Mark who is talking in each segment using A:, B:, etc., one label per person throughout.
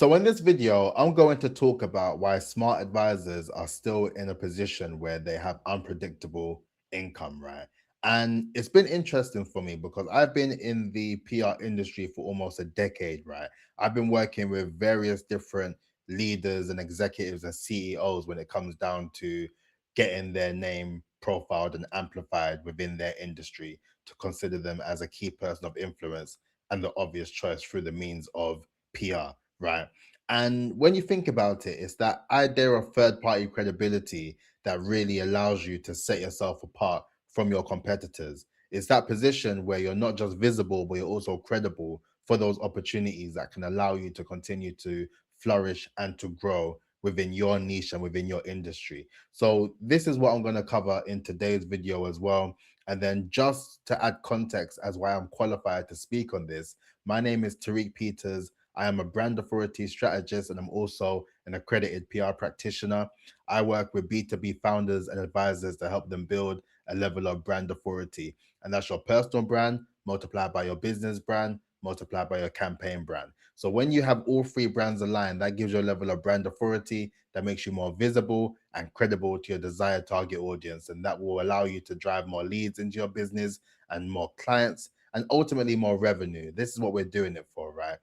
A: So in this video, I'm going to talk about why smart advisors are still in a position where they have unpredictable income, right? And it's been interesting for me because I've been in the PR industry for almost a decade, right? I've been working with various different leaders and executives and CEOs when it comes down to getting their name profiled and amplified within their industry to consider them as a key person of influence and the obvious choice through the means of PR, right? And when you think about it, it's that idea of third party credibility that really allows you to set yourself apart from your competitors. It's that position where you're not just visible, but you're also credible for those opportunities that can allow you to continue to flourish and to grow within your niche and within your industry. So, this is what I'm going to cover in today's video as well. And then, just to add context as why I'm qualified to speak on this, my name is Tariq Peters. I am a brand authority strategist and I'm also an accredited PR practitioner. I work with B2B founders and advisors to help them build a level of brand authority. And that's your personal brand multiplied by your business brand, multiplied by your campaign brand. So when you have all three brands aligned, that gives you a level of brand authority that makes you more visible and credible to your desired target audience. And that will allow you to drive more leads into your business and more clients and ultimately more revenue. This is what we're doing it for, right?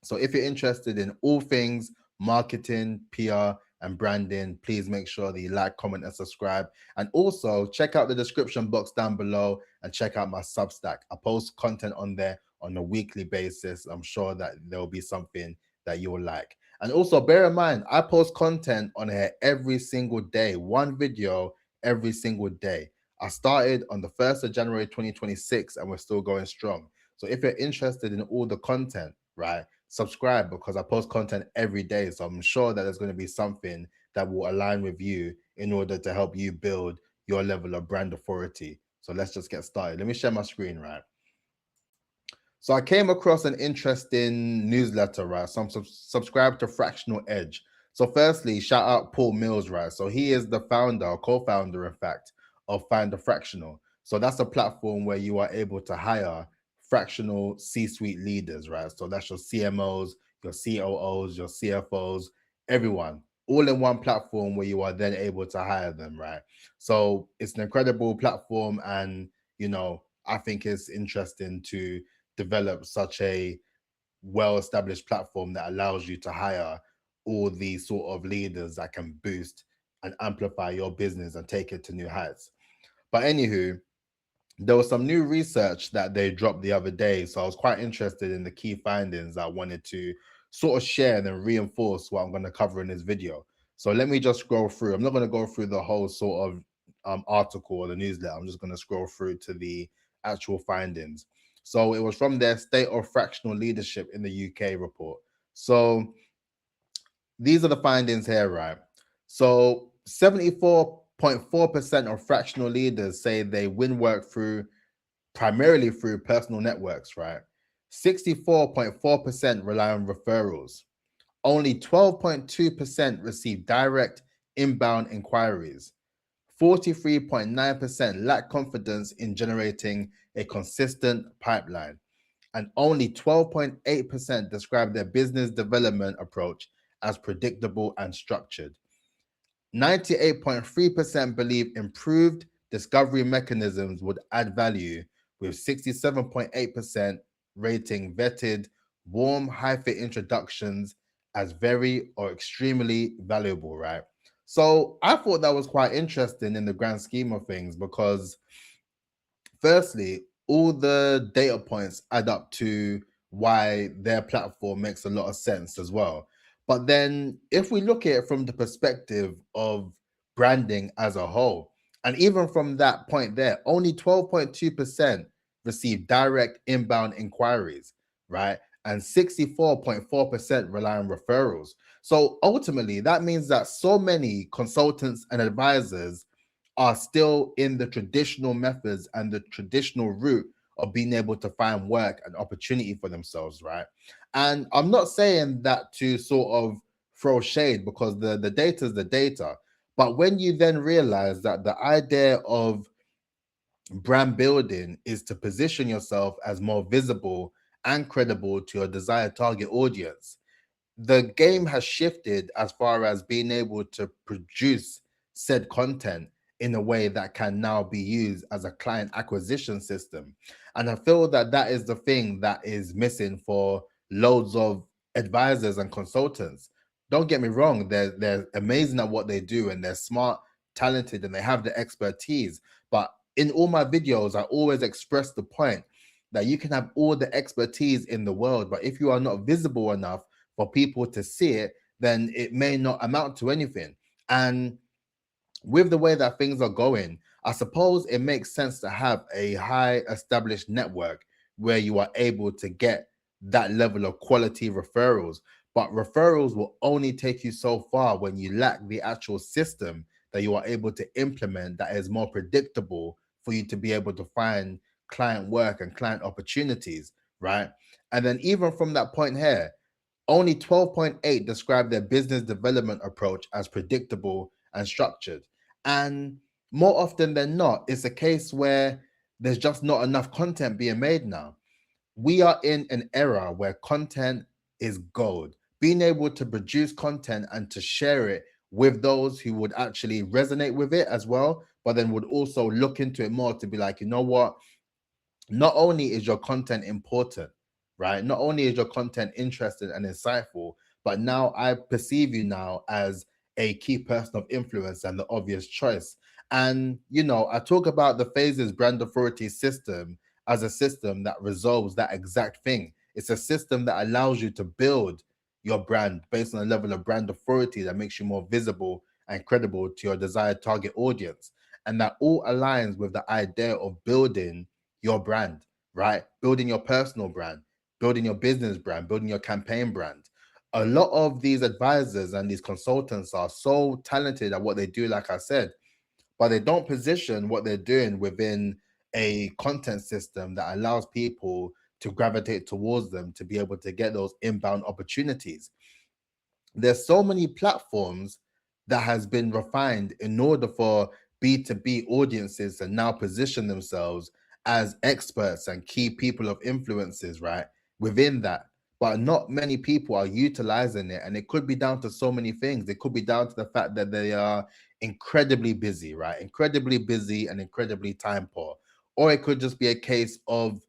A: So if you're interested in all things marketing, PR, and branding, please make sure that you like, comment, and subscribe. And also check out the description box down below and check out my Substack. I post content on there on a weekly basis. I'm sure that there'll be something that you'll like. And also bear in mind, I post content on here every single day, one video every single day. I started on the 1st of January 2026 and we're still going strong. So if you're interested in all the content, right, subscribe because I post content every day. So I'm sure that there's going to be something that will align with you in order to help you build your level of brand authority. So let's just get started. Let me share my screen, right? So I came across an interesting newsletter, right? So I'm subscribed to Fractional Edge. So firstly, shout out Paul Mills, right? So he is the founder or co-founder, in fact, of Find the Fractional. So that's a platform where you are able to hire fractional C-suite leaders, right? So that's your CMOs, your COOs, your CFOs, everyone, all in one platform where you are then able to hire them, right? So it's an incredible platform, and I think it's interesting to develop such a well-established platform that allows you to hire all these sort of leaders that can boost and amplify your business and take it to new heights. But anywho, there was some new research that they dropped the other day. So I was quite interested in the key findings I wanted to sort of share and then reinforce what I'm going to cover in this video. So let me just scroll through. I'm not going to go through the whole sort of article or the newsletter. I'm just going to scroll through to the actual findings. So it was from their State of Fractional Leadership in the UK report. So these are the findings here, right? So 74.4% of fractional leaders say they win work primarily through personal networks, right? 64.4% rely on referrals. Only 12.2% receive direct inbound inquiries. 43.9% lack confidence in generating a consistent pipeline. And only 12.8% describe their business development approach as predictable and structured. 98.3% believe improved discovery mechanisms would add value, with 67.8% rating vetted warm, high-fit introductions as very or extremely valuable, right? So I thought that was quite interesting in the grand scheme of things because firstly, all the data points add up to why their platform makes a lot of sense as well. But then if we look at it from the perspective of branding as a whole, and even from that point there, only 12.2% receive direct inbound inquiries, right? And 64.4% rely on referrals. So ultimately, that means that so many consultants and advisors are still in the traditional methods and the traditional route of being able to find work and opportunity for themselves, right? And I'm not saying that to sort of throw shade because the data is the data. But when you then realize that the idea of brand building is to position yourself as more visible and credible to your desired target audience, the game has shifted as far as being able to produce said content in a way that can now be used as a client acquisition system. And I feel that that is the thing that is missing for loads of advisors and consultants. Don't get me wrong, they're amazing at what they do, and they're smart, talented, and they have the expertise. But in all my videos, I always express the point that you can have all the expertise in the world, but if you are not visible enough for people to see it, then it may not amount to anything. And with the way that things are going, I suppose it makes sense to have a high established network where you are able to get that level of quality referrals. But referrals will only take you so far when you lack the actual system that you are able to implement that is more predictable for you to be able to find client work and client opportunities, right? And then even from that point here, only 12.8 describe their business development approach as predictable and structured. And more often than not, it's a case where there's just not enough content being made now. We are in an era where content is gold. Being able to produce content and to share it with those who would actually resonate with it as well, but then would also look into it more to be like, you know what? Not only is your content important, right? Not only is your content interesting and insightful, but now I perceive you now as a key person of influence and the obvious choice. And, I talk about the phases brand authority system as a system that resolves that exact thing. It's a system that allows you to build your brand based on a level of brand authority that makes you more visible and credible to your desired target audience. And that all aligns with the idea of building your brand, right? Building your personal brand, building your business brand, building your campaign brand. A lot of these advisors and these consultants are so talented at what they do, like I said, but they don't position what they're doing within a content system that allows people to gravitate towards them to be able to get those inbound opportunities. There's so many platforms that has been refined in order for B2B audiences to now position themselves as experts and key people of influences, right? Within that. But not many people are utilizing it. And it could be down to so many things. It could be down to the fact that they are incredibly busy, right? Incredibly busy and incredibly time poor. Or it could just be a case of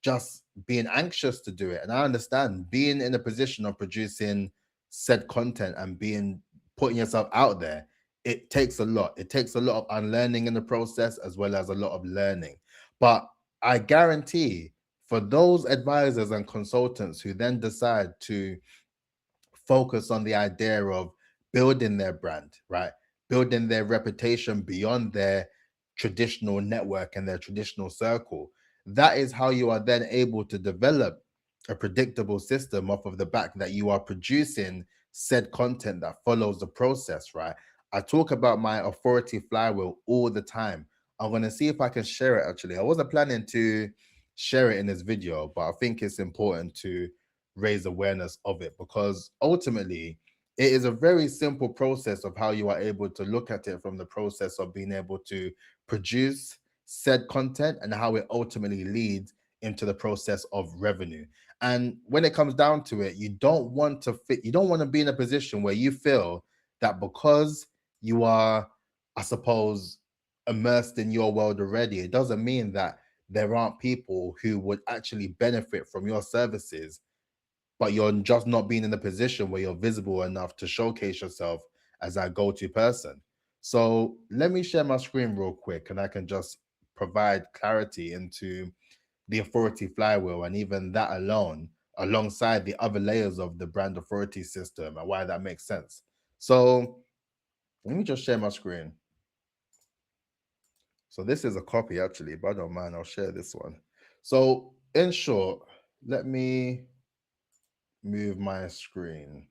A: just being anxious to do it. And I understand being in a position of producing said content and putting yourself out there, it takes a lot. It takes a lot of unlearning in the process as well as a lot of learning. But I guarantee for those advisors and consultants who then decide to focus on the idea of building their brand, right? Building their reputation beyond their traditional network and their traditional circle. That is how you are then able to develop a predictable system off of the back that you are producing said content that follows the process, right? I talk about my authority flywheel all the time. I'm going to see if I can share it actually. I wasn't planning to share it in this video, but I think it's important to raise awareness of it because ultimately it is a very simple process of how you are able to look at it from the process of being able to produce said content and how it ultimately leads into the process of revenue. And when it comes down to it, you don't want to be in a position where you feel that because you are, I suppose, immersed in your world already, it doesn't mean that there aren't people who would actually benefit from your services, but you're just not being in a position where you're visible enough to showcase yourself as that go-to person. So let me share my screen real quick and I can just provide clarity into the authority flywheel and even that alone, alongside the other layers of the brand authority system and why that makes sense. So let me just share my screen. So this is a copy actually, but I don't mind, I'll share this one. So in short, let me move my screen.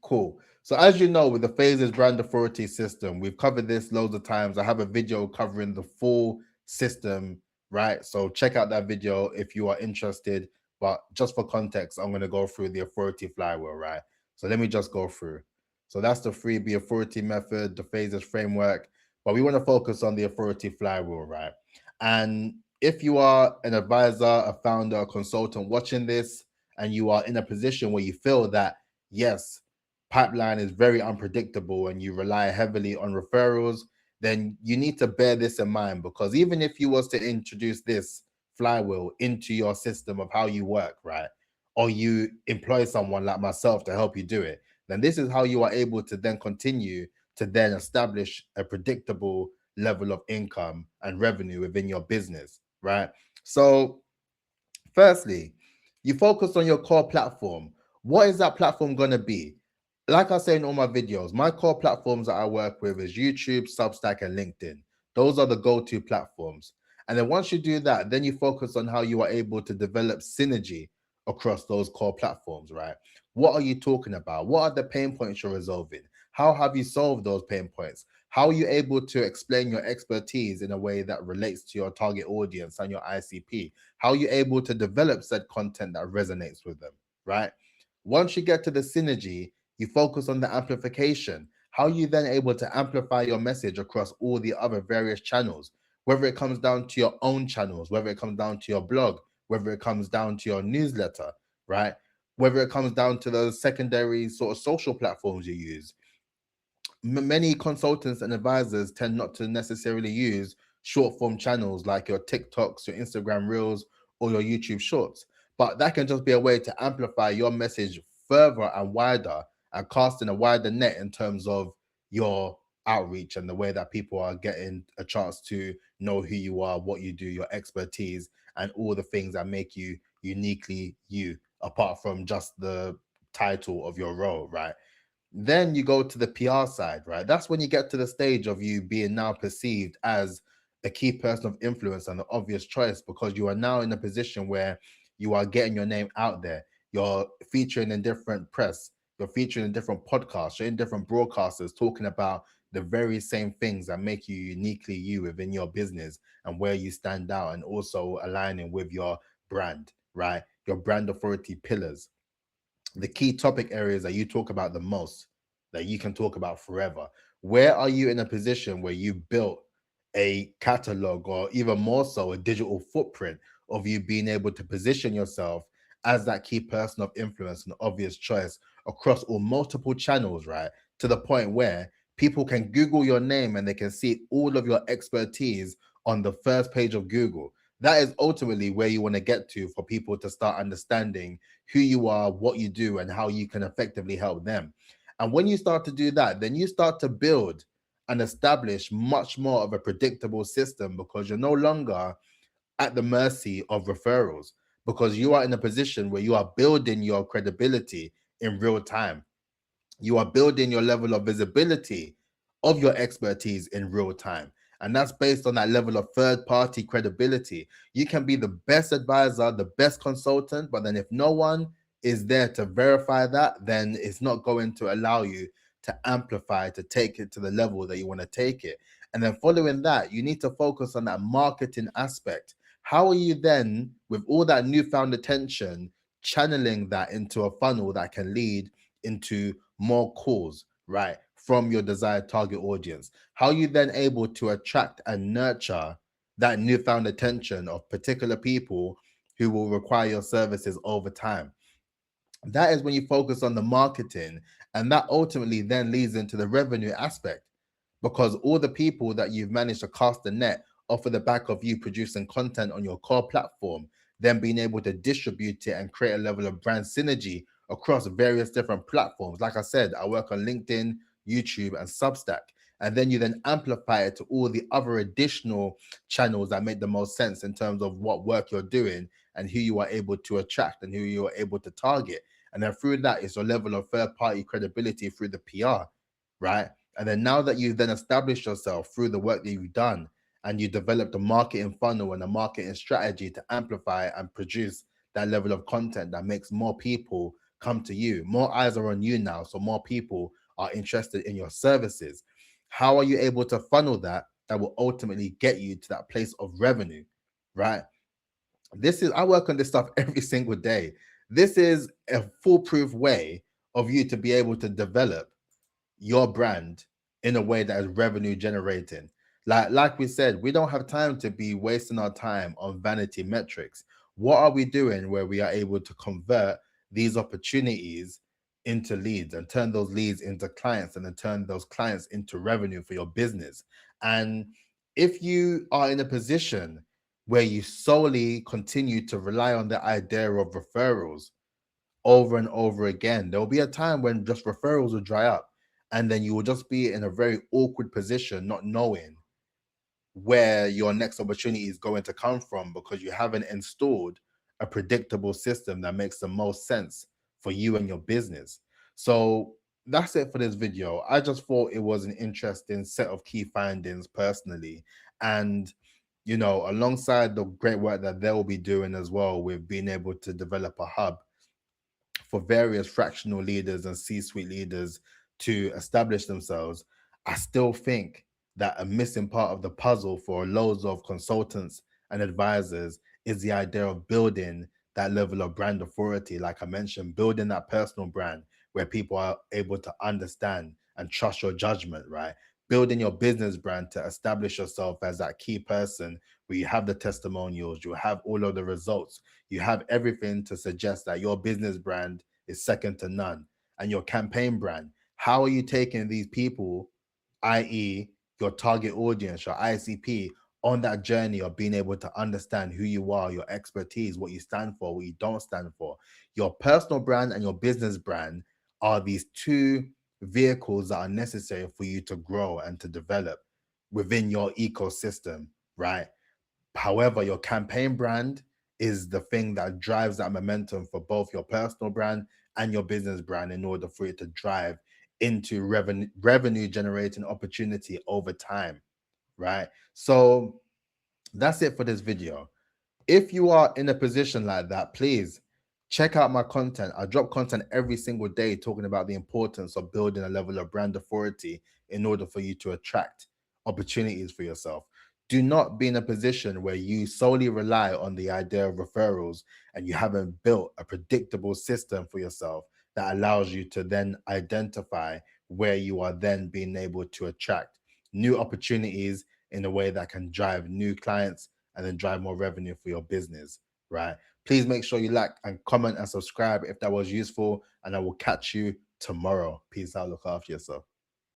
A: Cool. So as you know, with the phases brand authority system, we've covered this loads of times. I have a video covering the full system, right? So check out that video if you are interested. But just for context, I'm going to go through the authority flywheel, right? So let me just go through. So that's the 3B authority method, the phases framework. But we want to focus on the authority flywheel, right? And if you are an advisor, a founder, a consultant watching this, and you are in a position where you feel that, yes, pipeline is very unpredictable and you rely heavily on referrals, then you need to bear this in mind, because even if you was to introduce this flywheel into your system of how you work, right? Or you employ someone like myself to help you do it, then this is how you are able to then continue to then establish a predictable level of income and revenue within your business, right? So firstly, you focus on your core platform. What is that platform going to be? Like I say in all my videos, my core platforms that I work with is YouTube, Substack, and LinkedIn. Those are the go-to platforms. And then once you do that, then you focus on how you are able to develop synergy across those core platforms, right? What are you talking about? What are the pain points you're resolving? How have you solved those pain points? How are you able to explain your expertise in a way that relates to your target audience and your ICP? How are you able to develop said content that resonates with them, right? Once you get to the synergy, you focus on the amplification. How are you then able to amplify your message across all the other various channels, whether it comes down to your own channels, whether it comes down to your blog, whether it comes down to your newsletter, right? Whether it comes down to those secondary sort of social platforms you use. Many consultants and advisors tend not to necessarily use short form channels like your TikToks, your Instagram Reels, or your YouTube Shorts. But that can just be a way to amplify your message further and wider and casting a wider net in terms of your outreach and the way that people are getting a chance to know who you are, what you do, your expertise, and all the things that make you uniquely you, apart from just the title of your role, right? Then you go to the PR side, right? That's when you get to the stage of you being now perceived as a key person of influence and the obvious choice, because you are now in a position where you are getting your name out there. You're featuring in different press, you're featuring in different podcasts, you're in different broadcasters talking about the very same things that make you uniquely you within your business and where you stand out, and also aligning with your brand, right? Your brand authority pillars, the key topic areas that you talk about the most, that you can talk about forever. Where are you in a position where you built a catalog, or even more so, a digital footprint of you being able to position yourself as that key person of influence and obvious choice across all multiple channels, right? To the point where people can Google your name and they can see all of your expertise on the first page of Google. That is ultimately where you want to get to for people to start understanding who you are, what you do, and how you can effectively help them. And when you start to do that, then you start to build and establish much more of a predictable system, because you're no longer at the mercy of referrals, because you are in a position where you are building your credibility in real time. You are building your level of visibility of your expertise in real time. And that's based on that level of third party credibility. You can be the best advisor, the best consultant, but then if no one is there to verify that, then it's not going to allow you to amplify, to take it to the level that you want to take it. And then following that, you need to focus on that marketing aspect. How are you then, with all that newfound attention, channeling that into a funnel that can lead into more calls, right, from your desired target audience? How are you then able to attract and nurture that newfound attention of particular people who will require your services over time? That is when you focus on the marketing, and that ultimately then leads into the revenue aspect, because all the people that you've managed to cast the net off of the back of you producing content on your core platform, then being able to distribute it and create a level of brand synergy across various different platforms. Like I said, I work on LinkedIn, YouTube, and Substack. And then you then amplify it to all the other additional channels that make the most sense in terms of what work you're doing and who you are able to attract and who you are able to target. And then through that is your level of third party credibility through the PR, right? And then now that you've then established yourself through the work that you've done, and you developed a marketing funnel and a marketing strategy to amplify and produce that level of content that makes more people come to you. More eyes are on you now, so more people are interested in your services. How are you able to funnel that will ultimately get you to that place of revenue, right? This is, I work on this stuff every single day. This is a foolproof way of you to be able to develop your brand in a way that is revenue generating. Like we said, we don't have time to be wasting our time on vanity metrics. What are we doing where we are able to convert these opportunities into leads and turn those leads into clients and then turn those clients into revenue for your business? And if you are in a position where you solely continue to rely on the idea of referrals over and over again, there will be a time when just referrals will dry up. And then you will just be in a very awkward position, not knowing where your next opportunity is going to come from because you haven't installed a predictable system that makes the most sense for you and your business. So that's it for this video. I just thought it was an interesting set of key findings personally. And alongside the great work that they'll be doing as well with being able to develop a hub for various fractional leaders and C-suite leaders to establish themselves, I still think that a missing part of the puzzle for loads of consultants and advisors is the idea of building that level of brand authority. Like I mentioned, building that personal brand where people are able to understand and trust your judgment, right? Building your business brand to establish yourself as that key person where you have the testimonials, you have all of the results, you have everything to suggest that your business brand is second to none. And your campaign brand, how are you taking these people, i.e., your target audience, your ICP, on that journey of being able to understand who you are, your expertise, what you stand for, what you don't stand for? Your personal brand and your business brand are these two vehicles that are necessary for you to grow and to develop within your ecosystem, right? However, your campaign brand is the thing that drives that momentum for both your personal brand and your business brand in order for it to drive into revenue generating opportunity over time, right? So that's it for this video. If you are in a position like that, please check out my content. I drop content every single day talking about the importance of building a level of brand authority in order for you to attract opportunities for yourself. Do not be in a position where you solely rely on the idea of referrals and you haven't built a predictable system for yourself that allows you to then identify where you are then being able to attract new opportunities in a way that can drive new clients and then drive more revenue for your business, right? Please make sure you like and comment and subscribe if that was useful, and I will catch you tomorrow. Peace out. Look after yourself.